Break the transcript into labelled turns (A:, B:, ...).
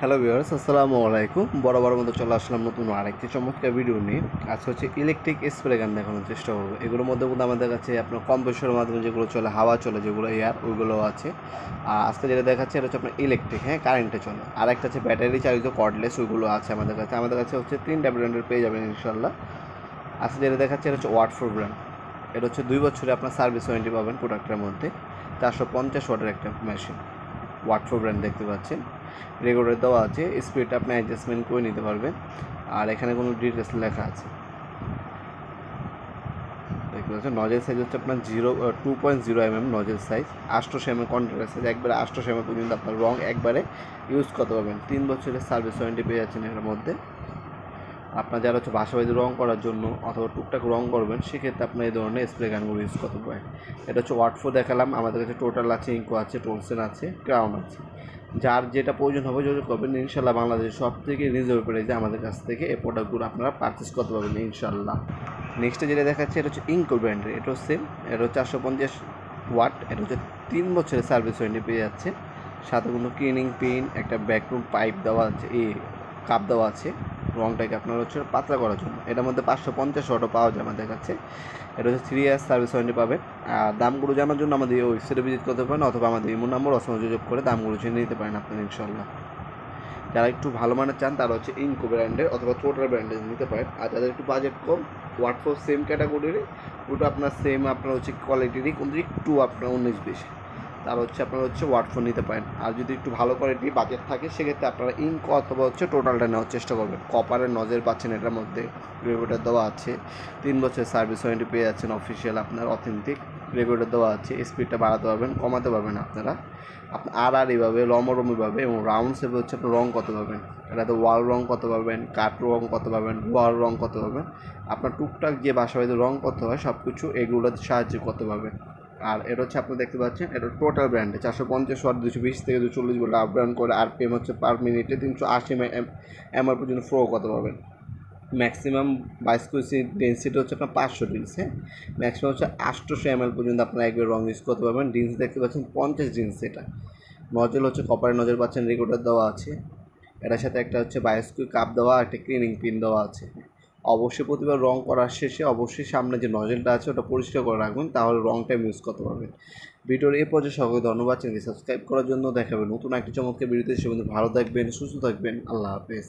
A: Hello viewers, আসসালামু আলাইকুম। বরাবর মতো চলে আসলাম নতুন আরেকটি চমৎকার ভিডিও নিয়ে। আজকে হচ্ছে ইলেকট্রিক স্প্রে গান দেখানোর চেষ্টা করবো। এগুলোর মধ্যে কিন্তু আমাদের কাছে আপনার কম্প্রেসরের মাধ্যমে যেগুলো চলে, হাওয়া চলে, যেগুলো এয়ার, ওইগুলোও আছে। আর আজকে যেটা দেখাচ্ছে এটা হচ্ছে আপনার ইলেকট্রিক, কারেন্টে চলে। আর একটা হচ্ছে ব্যাটারি চালিত কর্ডলেস, ওইগুলো আছে আমাদের কাছে হচ্ছে 3টা ব্র্যান্ডের পেয়ে যাবেন ইনশাল্লাহ। আজকে যেটা দেখাচ্ছে এটা হচ্ছে ওয়াট ফোর ব্র্যান্ড। এটা হচ্ছে 2 বছরে আপনার সার্ভিস ওয়ারেন্টি পাবেন প্রোডাক্টের মধ্যে। 450 ওয়াটের একটা মেশিন, ওয়াট ফোর ব্র্যান্ড দেখতে পাচ্ছেন। রেগুলেটর দেওয়া আছে, স্পিডটা আপনি অ্যাডজাস্টমেন্ট করে নিতে পারবেন। আর এখানে কোনো ডিটেলস লেখা আছে দেখতে পাচ্ছেন। নজেল সাইজ হচ্ছে আপনার 2.0 nozzle size. 800 mm contractor size, একবারে 800 mm পর্যন্ত আপনার রং একবারে ইউজ করতে পারবেন। 3 বছরের সার্ভিস ওয়ারেন্টি পেয়ে যাচ্ছেন এর মধ্যে। আপনার যারা হচ্ছে বাসাবাড়িতে রং করার জন্য অথবা টুকটাক রং করবেন, সেক্ষেত্রে আপনার এই ধরনের স্প্রে গানগুলো ইউজ করতে পারেন। এটা হচ্ছে ওয়াট ফোর দেখালাম। আমাদের কাছে টোটাল আছে, ইঙ্কো আছে, টোলসেন আছে, ক্রাউন আছে। যার যেটা প্রয়োজন হবে যোগাযোগ করবেন। ইনশাল্লাহ বাংলাদেশের সব থেকে রিজনেবল প্রাইসে আমাদের কাছ থেকে এই প্রোডাক্টগুলো আপনারা পারচেস করতে পারবেন ইনশাল্লাহ। নেক্সটে যেটা দেখাচ্ছে এটা হচ্ছে ইঙ্কো ব্র্যান্ডের। এটাও সেম, এটা হচ্ছে 450 ওয়াট। এটা হচ্ছে 3 বছরের সার্ভিস ওয়ারেন্টি পেয়ে যাচ্ছে। সাথে কোনো ক্লিনিং পিন, একটা ব্যাকরুম পাইপ দেওয়া আছে, কাপ দেওয়া আছে রংটাকে আপনার হচ্ছে পাতলা করার জন্য। এটার মধ্যে 550 ওয়াটও পাওয়া যায় আমাদের কাছে। এটা হচ্ছে 3 ইয়ার্স সার্ভিস ওয়ারেন্টি পাবেন। আর দামগুলো জানার জন্য আমাদের এই ওয়েবসাইটে ভিজিট করতে পারেন, অথবা আমাদের ইমো নাম্বার যোগাযোগ করে দামগুলো জেনে নিতে পারেন আপনারা ইনশাল্লাহ। যারা একটু ভালো মানের চান তারা হচ্ছে ইনকো ব্র্যান্ডের অথবা টোটাল ব্র্যান্ডের নিতে পারেন। আর যাদের একটু বাজেট কম, ওয়াট ফোর সেম ক্যাটাগরির, ওটা আপনার সেম আপনার হচ্ছে কোয়ালিটিরই, কিন্তু একটু আপনার 19-20, তার হচ্ছে আপনারা হচ্ছে ওয়াট ফোর নিতে পারেন। আর যদি একটু ভালো কোয়ালিটি বাজেট থাকে, সেক্ষেত্রে আপনারা ইনকো অথবা হচ্ছে টোটালটা নেওয়ার চেষ্টা করবেন। কপারের নজেল পাচ্ছেন এটার মধ্যে, রেগুলেটর দেওয়া আছে, 3 বছরের সার্ভিস ওয়ারেন্টি পেয়ে যাচ্ছেন অফিসিয়াল আপনার অথেন্টিক। রেগুলেটর দেওয়া আছে, স্পিডটা বাড়াতে পারবেন, কমাতে পারবেন আপনারা। আপনার এইভাবে লমরমিভাবে এবং রাউন্ড শেপে হচ্ছে আপনি রং করতে পারবেন। এটাতে ওয়াল রং করতে পারবেন, কাঠ রং করতে পারবেন, ওয়াল রং করতে পারবেন। আপনার টুকটাক যে বাসাবাড়িতে রং করতে হয় সব কিছু এগুলোর সাহায্য করতে পারবেন। আর এটা হচ্ছে আপনি দেখতে পাচ্ছেন, এটা টোটাল ব্র্যান্ডে 450 ওয়াট, 220 থেকে 240 ভোল্ট আপ ডাউন করে। RPM হচ্ছে পার মিনিটে 380 mAh পর্যন্ত ফ্লো করতে পারবেন। ম্যাক্সিমাম বাইস্কুইসি ডেন্সিটি হচ্ছে আপনার 500 ডিন্স। ম্যাক্সিমাম হচ্ছে 800 ml পর্যন্ত আপনার একবার রং ইউজ করতে পারবেন। ডিন্স দেখতে পাচ্ছেন 50 ডিন্স। এটা নজল হচ্ছে কপারের নজল পাচ্ছেন, রেগুলেটর দেওয়া আছে। এটার সাথে একটা হচ্ছে বায়োস্কুই কাপ দেওয়া, একটা ক্লিনিং পিন দেওয়া আছে। অবশ্যই প্রতিবার রং করার শেষে অবশ্যই সামনে যে নজলটা আছে ওটা পরিষ্কার করে রাখবেন, তাহলে রংটা ইউজ করতে পারবেন। ভিডিওর এই পর্যায়ে সকলকে ধন্যবাদ। চ্যানেলটি সাবস্ক্রাইব করার জন্য। দেখাবেন নতুন একটি চমৎকার ভিডিওতে। সে ভালো থাকবেন, সুস্থ থাকবেন। আল্লাহ হাফেজ।